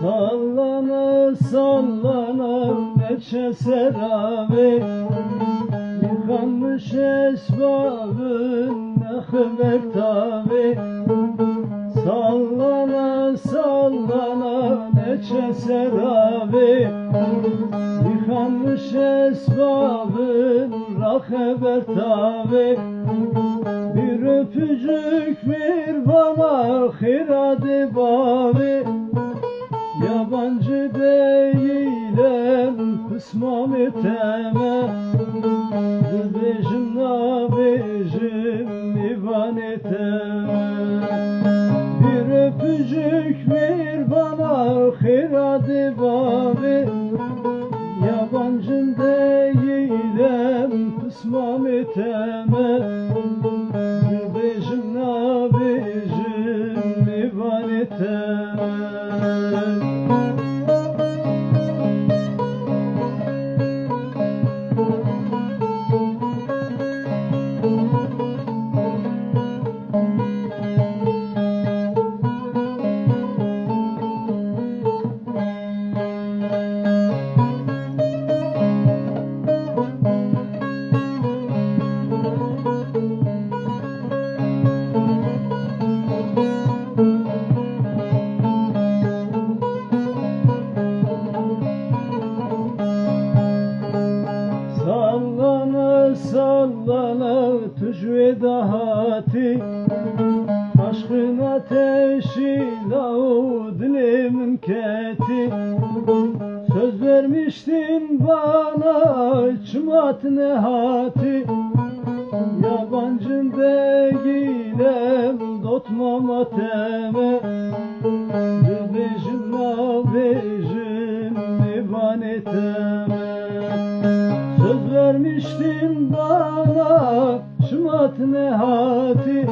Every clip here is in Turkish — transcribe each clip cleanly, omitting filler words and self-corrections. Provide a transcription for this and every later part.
Sallana sallana neçe seravi, yıkanmış esbabın ne haber tabi. Sallana sallana neçe seravi, yıkanmış esbabın rahber tabi. Bir öpücük ver bana hiradi bavi, yabancı değilim kısmam eteme. Dibejim nabejim ivan eteme. Bir öpücük ver bana hiradi bavi, yabancı değilim kısmam eteme. Dibejim nabejim ivan eteme. Sallana sallana tücvedahati, aşkın ateşi lahu dilimin keti. Söz vermiştin bana çımat nehati, yabancın değilim dotmam ateme. Dibejim nabejim ivan eteme. Söz vermiştin bana şımat nehati,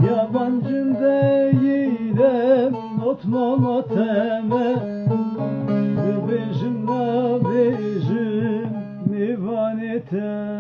yabancın değilim notmam ateme. Dibejim nabejim ivan eteme.